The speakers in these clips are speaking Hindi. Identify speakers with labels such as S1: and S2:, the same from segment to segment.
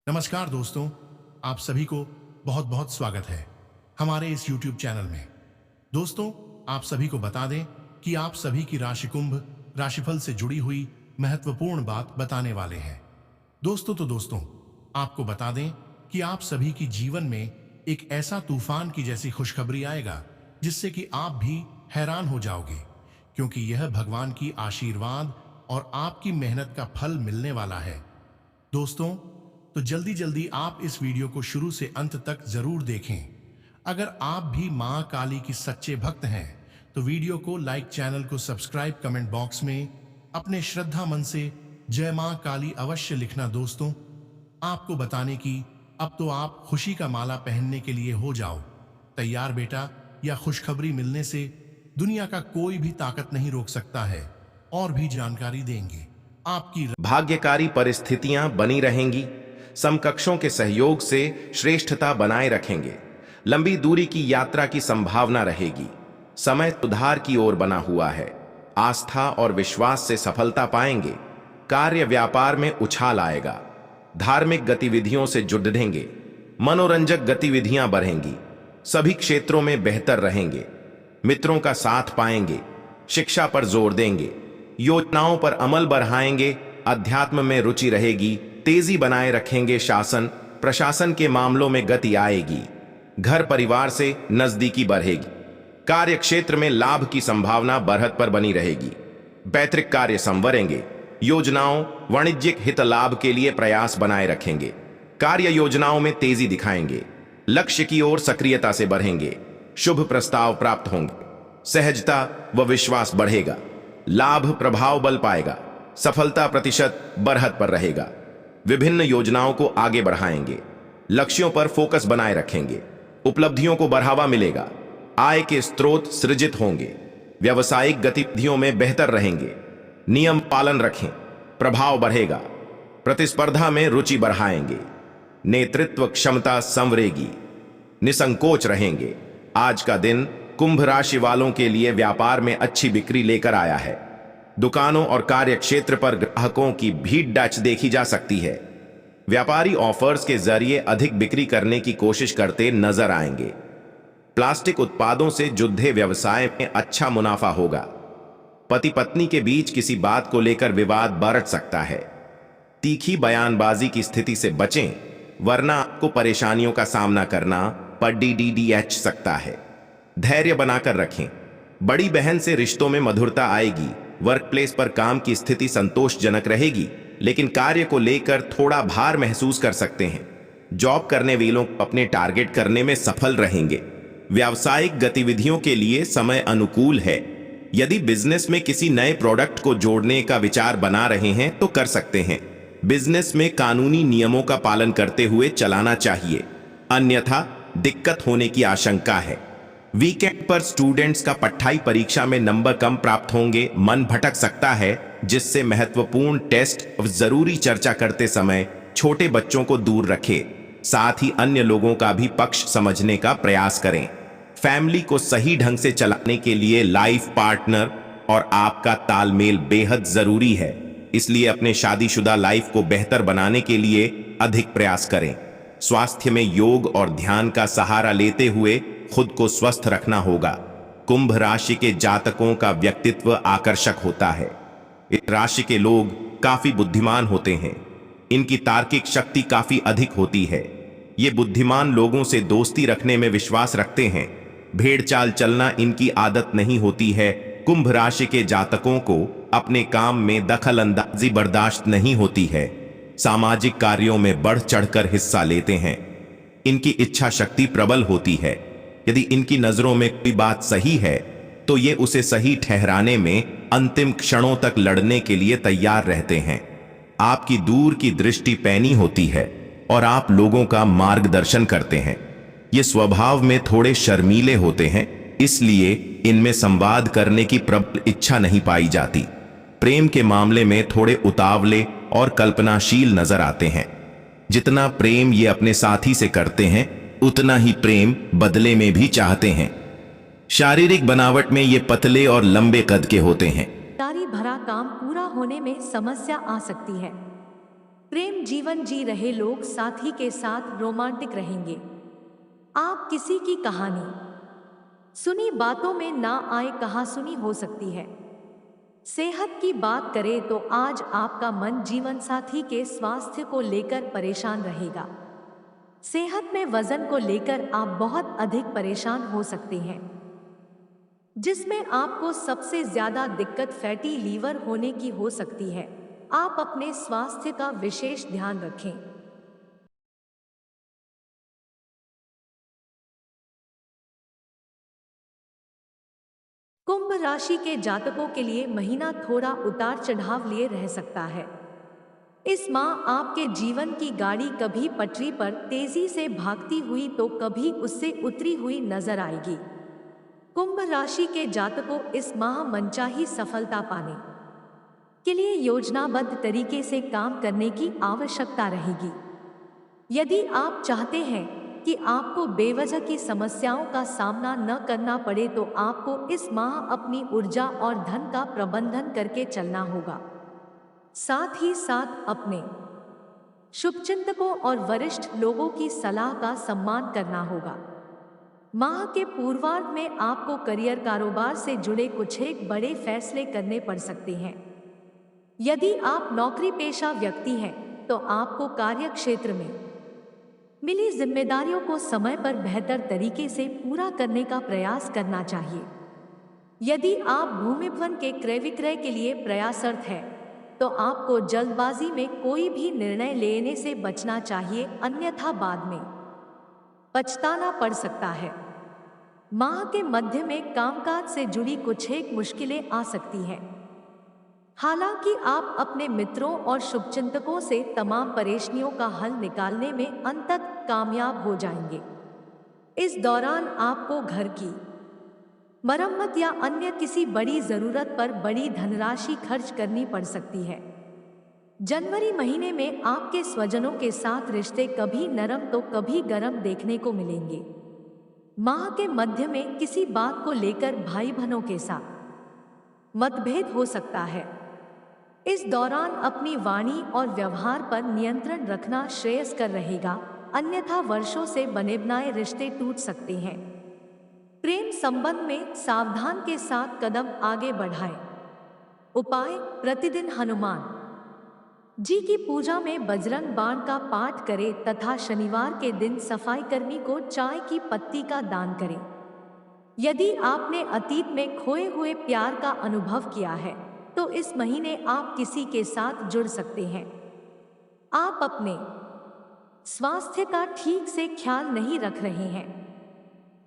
S1: नमस्कार दोस्तों, आप सभी को बहुत बहुत स्वागत है हमारे इस YouTube चैनल में। दोस्तों, आप सभी को बता दें कि आप सभी की राशि कुंभ राशिफल से जुड़ी हुई महत्वपूर्ण बात बताने वाले हैं। दोस्तों, आपको बता दें कि आप सभी की जीवन में एक ऐसा तूफान की जैसी खुशखबरी आएगा जिससे कि आप भी हैरान हो जाओगे, क्योंकि यह भगवान की आशीर्वाद और आपकी मेहनत का फल मिलने वाला है। दोस्तों, तो जल्दी जल्दी आप इस वीडियो को शुरू से अंत तक जरूर देखें। अगर आप भी मां काली की सच्चे भक्त हैं तो वीडियो को लाइक, चैनल को सब्सक्राइब, कमेंट बॉक्स में अपने श्रद्धा मन से जय मां काली अवश्य लिखना। दोस्तों, आपको बताने की अब तो आप खुशी का माला पहनने के लिए हो जाओ तैयार बेटा। या खुशखबरी मिलने से दुनिया का कोई भी ताकत नहीं रोक सकता है। और भी जानकारी देंगे। आपकी
S2: भाग्यकारी परिस्थितियां बनी रहेंगी। समकक्षों के सहयोग से श्रेष्ठता बनाए रखेंगे। लंबी दूरी की यात्रा की संभावना रहेगी। समय सुधार की ओर बना हुआ है। आस्था और विश्वास से सफलता पाएंगे। कार्य व्यापार में उछाल आएगा। धार्मिक गतिविधियों से जुड़ेंगे। मनोरंजक गतिविधियां बढ़ेंगी। सभी क्षेत्रों में बेहतर रहेंगे। मित्रों का साथ पाएंगे। शिक्षा पर जोर देंगे। योजनाओं पर अमल बढ़ाएंगे। अध्यात्म में रुचि रहेगी। तेजी बनाए रखेंगे। शासन प्रशासन के मामलों में गति आएगी। घर परिवार से नजदीकी बढ़ेगी। कार्य क्षेत्र में लाभ की संभावना बढ़त पर बनी रहेगी। पैतृक कार्य संवरेंगे। योजनाओं वाणिज्यिक हित लाभ के लिए प्रयास बनाए रखेंगे। कार्य योजनाओं में तेजी दिखाएंगे। लक्ष्य की ओर सक्रियता से बढ़ेंगे। शुभ प्रस्ताव प्राप्त होंगे। सहजता व विश्वास बढ़ेगा। लाभ प्रभाव बल पाएगा। सफलता प्रतिशत बढ़त पर रहेगा। विभिन्न योजनाओं को आगे बढ़ाएंगे। लक्ष्यों पर फोकस बनाए रखेंगे। उपलब्धियों को बढ़ावा मिलेगा। आय के स्रोत सृजित होंगे। व्यावसायिक गतिविधियों में बेहतर रहेंगे। नियम पालन रखें। प्रभाव बढ़ेगा। प्रतिस्पर्धा में रुचि बढ़ाएंगे। नेतृत्व क्षमता संवरेगी। निसंकोच रहेंगे। आज का दिन कुंभ राशि वालों के लिए व्यापार में अच्छी बिक्री लेकर आया है। दुकानों और कार्य क्षेत्र पर ग्राहकों की भीड़ डच देखी जा सकती है। व्यापारी ऑफर्स के जरिए अधिक बिक्री करने की कोशिश करते नजर आएंगे। प्लास्टिक उत्पादों से जुड़े व्यवसाय में अच्छा मुनाफा होगा। पति पत्नी के बीच किसी बात को लेकर विवाद बढ़ सकता है। तीखी बयानबाजी की स्थिति से बचें, वरना आपको परेशानियों का सामना करना पड़ सकता है। धैर्य बनाकर रखें। बड़ी बहन से रिश्तों में मधुरता आएगी। वर्क प्लेस पर काम की स्थिति संतोषजनक रहेगी, लेकिन कार्य को लेकर थोड़ा भार महसूस कर सकते हैं। जॉब करने वालों अपने टारगेट करने में सफल रहेंगे। व्यावसायिक गतिविधियों के लिए समय अनुकूल है। यदि बिजनेस में किसी नए प्रोडक्ट को जोड़ने का विचार बना रहे हैं तो कर सकते हैं। बिजनेस में कानूनी नियमों का पालन करते हुए चलाना चाहिए, अन्यथा दिक्कत होने की आशंका है। वीकेंड पर स्टूडेंट्स का पढ़ाई परीक्षा में नंबर कम प्राप्त होंगे। मन भटक सकता है, जिससे महत्वपूर्ण टेस्ट और जरूरी चर्चा करते समय छोटे बच्चों को दूर रखें। साथ ही अन्य लोगों का भी पक्ष समझने का प्रयास करें। फैमिली को सही ढंग से चलाने के लिए लाइफ पार्टनर और आपका तालमेल बेहद जरूरी है। इसलिए अपने शादीशुदा लाइफ को बेहतर बनाने के लिए अधिक प्रयास करें। स्वास्थ्य में योग और ध्यान का सहारा लेते हुए खुद को स्वस्थ रखना होगा। कुंभ राशि के जातकों का व्यक्तित्व आकर्षक होता है। इस राशि के लोग काफी बुद्धिमान होते हैं। इनकी तार्किक शक्ति काफी अधिक होती है। ये बुद्धिमान लोगों से दोस्ती रखने में विश्वास रखते हैं। भेड़ चाल चलना इनकी आदत नहीं होती है। कुंभ राशि के जातकों को अपने काम में दखल अंदाजी बर्दाश्त नहीं होती है। सामाजिक कार्यों में बढ़ चढ़कर हिस्सा लेते हैं। इनकी इच्छा शक्ति प्रबल होती है। यदि इनकी नजरों में कोई बात सही है तो ये उसे सही ठहराने में अंतिम क्षणों तक लड़ने के लिए तैयार रहते हैं। आपकी दूर की दृष्टि पैनी होती है और आप लोगों का मार्गदर्शन करते हैं। ये स्वभाव में थोड़े शर्मीले होते हैं, इसलिए इनमें संवाद करने की प्रबल इच्छा नहीं पाई जाती। प्रेम के मामले में थोड़े उतावले और कल्पनाशील नजर आते हैं। जितना प्रेम ये अपने साथी से करते हैं, उतना ही प्रेम बदले में भी चाहते हैं। शारीरिक बनावट में ये पतले और लंबे कद के होते हैं।
S3: तारी भरा काम पूरा होने में समस्या आ सकती है। प्रेम जीवन जी रहे लोग साथी के साथ रोमांटिक रहेंगे। आप किसी की कहानी सुनी बातों में ना आए कहासुनी हो सकती है। सेहत की बात करें तो आज आपका मन जीवन साथी के स्वास्थ्य को लेकर परेशान रहेगा। सेहत में वजन को लेकर आप बहुत अधिक परेशान हो सकते हैं, जिसमें आपको सबसे ज्यादा दिक्कत फैटी लीवर होने की हो सकती है। आप अपने स्वास्थ्य का विशेष ध्यान रखें। कुंभ राशि के जातकों के लिए महीना थोड़ा उतार चढ़ाव लिए रह सकता है। इस माह आपके जीवन की गाड़ी कभी पटरी पर तेजी से भागती हुई तो कभी उससे उतरी हुई नजर आएगी। कुंभ राशि के जातकों इस माह मनचाही सफलता पाने के लिए योजनाबद्ध तरीके से काम करने की आवश्यकता रहेगी। यदि आप चाहते हैं कि आपको बेवजह की समस्याओं का सामना न करना पड़े तो आपको इस माह अपनी ऊर्जा और धन का प्रबंधन करके चलना होगा। साथ ही साथ अपने शुभचिंतकों और वरिष्ठ लोगों की सलाह का सम्मान करना होगा। माह के पूर्वार्ध में आपको करियर कारोबार से जुड़े कुछ एक बड़े फैसले करने पड़ सकते हैं। यदि आप नौकरी पेशा व्यक्ति हैं तो आपको कार्य क्षेत्र में मिली जिम्मेदारियों को समय पर बेहतर तरीके से पूरा करने का प्रयास करना चाहिए। यदि आप भूमिभवन के क्रय विक्रय के लिए प्रयासरत हैं तो आपको जल्दबाजी में कोई भी निर्णय लेने से बचना चाहिए, अन्यथा बाद में पछताना पड़ सकता है। माह के मध्य में कामकाज से जुड़ी कुछ एक मुश्किलें आ सकती हैं। हालांकि आप अपने मित्रों और शुभचिंतकों से तमाम परेशानियों का हल निकालने में अंततः कामयाब हो जाएंगे। इस दौरान आपको घर की मरम्मत या अन्य किसी बड़ी जरूरत पर बड़ी धनराशि खर्च करनी पड़ सकती है। जनवरी महीने में आपके स्वजनों के साथ रिश्ते कभी नरम तो कभी गरम देखने को मिलेंगे। माह के मध्य में किसी बात को लेकर भाई बहनों के साथ मतभेद हो सकता है। इस दौरान अपनी वाणी और व्यवहार पर नियंत्रण रखना श्रेयस्कर रहेगा, अन्यथा वर्षों से बने बनाए रिश्ते टूट सकते हैं। प्रेम संबंध में सावधान के साथ कदम आगे बढ़ाएं। उपाय: प्रतिदिन हनुमान जी की पूजा में बजरंग बाण का पाठ करें तथा शनिवार के दिन सफाई कर्मी को चाय की पत्ती का दान करें। यदि आपने अतीत में खोए हुए प्यार का अनुभव किया है तो इस महीने आप किसी के साथ जुड़ सकते हैं। आप अपने स्वास्थ्य का ठीक से ख्याल नहीं रख रहे हैं।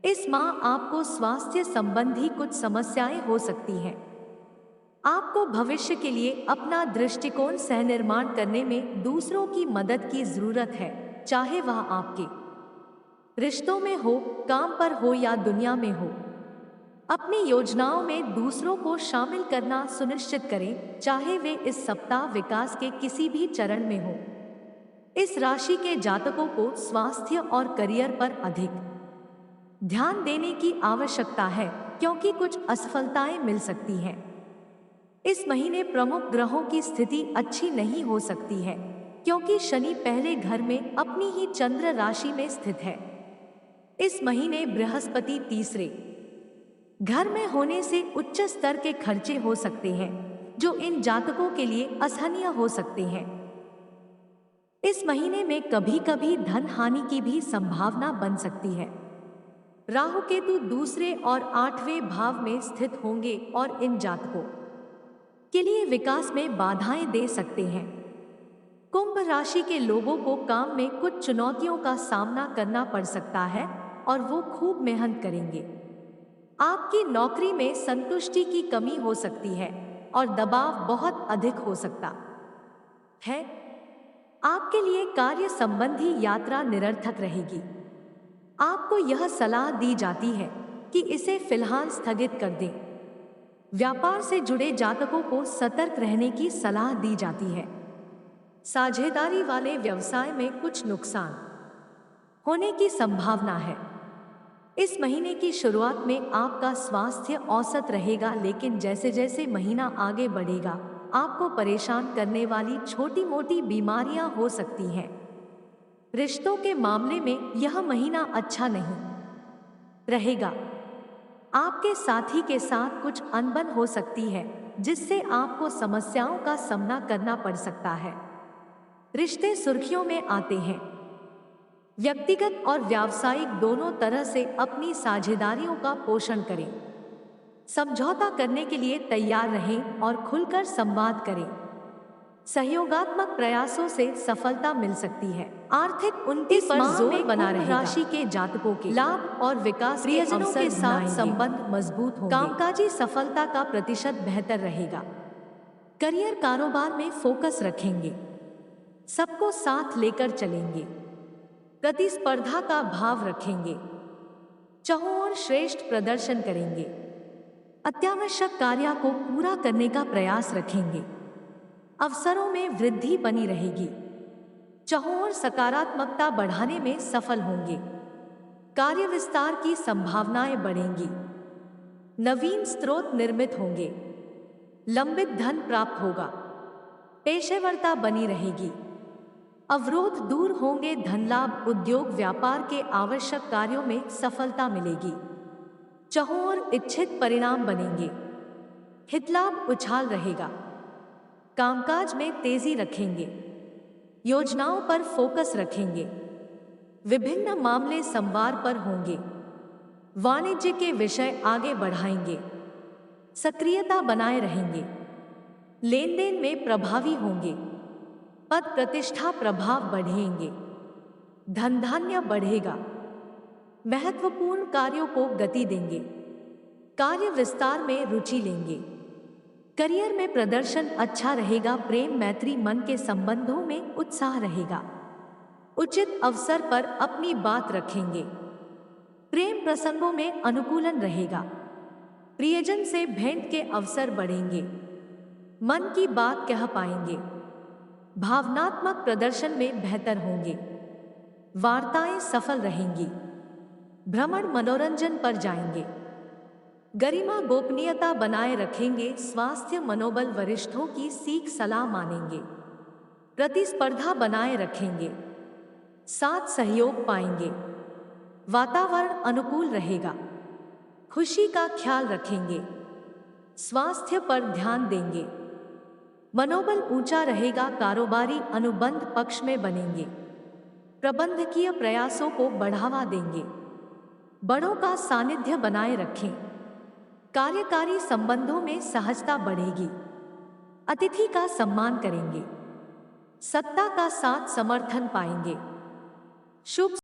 S3: इस माह आपको स्वास्थ्य संबंधी कुछ समस्याएं हो सकती हैं। आपको भविष्य के लिए अपना दृष्टिकोण सहनिर्माण करने में दूसरों की मदद की जरूरत है, चाहे वह आपके रिश्तों में हो, काम पर हो या दुनिया में हो। अपनी योजनाओं में दूसरों को शामिल करना सुनिश्चित करें, चाहे वे इस सप्ताह विकास के किसी भी चरण में हो। इस राशि के जातकों को स्वास्थ्य और करियर पर अधिक ध्यान देने की आवश्यकता है, क्योंकि कुछ असफलताएं मिल सकती हैं। इस महीने प्रमुख ग्रहों की स्थिति अच्छी नहीं हो सकती है, क्योंकि शनि पहले घर में अपनी ही चंद्र राशि में स्थित है। इस महीने बृहस्पति तीसरे घर में होने से उच्च स्तर के खर्चे हो सकते हैं, जो इन जातकों के लिए असहनीय हो सकते हैं। इस महीने में कभी कभी धन हानि की भी संभावना बन सकती है। राहु केतु दूसरे और 8वें भाव में स्थित होंगे और इन जातकों के लिए विकास में बाधाएं दे सकते हैं। कुंभ राशि के लोगों को काम में कुछ चुनौतियों का सामना करना पड़ सकता है और वो खूब मेहनत करेंगे। आपकी नौकरी में संतुष्टि की कमी हो सकती है और दबाव बहुत अधिक हो सकता है। आपके लिए कार्य संबंधी यात्रा निरर्थक रहेगी। आपको यह सलाह दी जाती है कि इसे फिलहाल स्थगित कर दें। व्यापार से जुड़े जातकों को सतर्क रहने की सलाह दी जाती है। साझेदारी वाले व्यवसाय में कुछ नुकसान होने की संभावना है। इस महीने की शुरुआत में आपका स्वास्थ्य औसत रहेगा, लेकिन जैसे जैसे महीना आगे बढ़ेगा आपको परेशान करने वाली छोटी मोटी बीमारियां हो सकती हैं। रिश्तों के मामले में यह महीना अच्छा नहीं रहेगा। आपके साथी के साथ कुछ अनबन हो सकती है, जिससे आपको समस्याओं का सामना करना पड़ सकता है। रिश्ते सुर्खियों में आते हैं। व्यक्तिगत और व्यावसायिक दोनों तरह से अपनी साझेदारियों का पोषण करें। समझौता करने के लिए तैयार रहें और खुलकर संवाद करें। सहयोगात्मक प्रयासों से सफलता मिल सकती है। आर्थिक उन्नति पर जोर बना रहेगा। राशि के जातकों के लाभ और विकास के अवसर के साथ संबंध मजबूत होंगे। कामकाजी सफलता का प्रतिशत बेहतर रहेगा। करियर कारोबार में फोकस रखेंगे। सबको साथ लेकर चलेंगे। प्रतिस्पर्धा का भाव रखेंगे। चाहों और श्रेष्ठ प्रदर्शन करेंगे। अत्यावश्यक कार्य को पूरा करने का प्रयास रखेंगे। अवसरों में वृद्धि बनी रहेगी। चाहों और सकारात्मकता बढ़ाने में सफल होंगे। कार्य विस्तार की संभावनाएं बढ़ेंगी। नवीन स्रोत निर्मित होंगे। लंबित धन प्राप्त होगा। पेशेवरता बनी रहेगी। अवरोध दूर होंगे। धन लाभ, उद्योग व्यापार के आवश्यक कार्यों में सफलता मिलेगी। चाहों और इच्छित परिणाम बनेंगे। हितलाभ उछाल रहेगा। कामकाज में तेजी रखेंगे। योजनाओं पर फोकस रखेंगे। विभिन्न मामले संवाद पर होंगे। वाणिज्य के विषय आगे बढ़ाएंगे। सक्रियता बनाए रहेंगे। लेन देन में प्रभावी होंगे। पद प्रतिष्ठा प्रभाव बढ़ेंगे। धन धान्य बढ़ेगा। महत्वपूर्ण कार्यों को गति देंगे। कार्य विस्तार में रुचि लेंगे। करियर में प्रदर्शन अच्छा रहेगा। प्रेम मैत्री मन के संबंधों में उत्साह रहेगा। उचित अवसर पर अपनी बात रखेंगे। प्रेम प्रसंगों में अनुकूलन रहेगा। प्रियजन से भेंट के अवसर बढ़ेंगे। मन की बात कह पाएंगे। भावनात्मक प्रदर्शन में बेहतर होंगे। वार्ताएं सफल रहेंगी। भ्रमण मनोरंजन पर जाएंगे। गरिमा गोपनीयता बनाए रखेंगे। स्वास्थ्य मनोबल, वरिष्ठों की सीख सलाह मानेंगे। प्रतिस्पर्धा बनाए रखेंगे। साथ सहयोग पाएंगे। वातावरण अनुकूल रहेगा। खुशी का ख्याल रखेंगे। स्वास्थ्य पर ध्यान देंगे। मनोबल ऊंचा रहेगा। कारोबारी अनुबंध पक्ष में बनेंगे। प्रबंधकीय प्रयासों को बढ़ावा देंगे। बड़ों का सानिध्य बनाए रखें। कार्यकारी संबंधों में सहजता बढ़ेगी। अतिथि का सम्मान करेंगे। सत्ता का साथ समर्थन पाएंगे। शुभ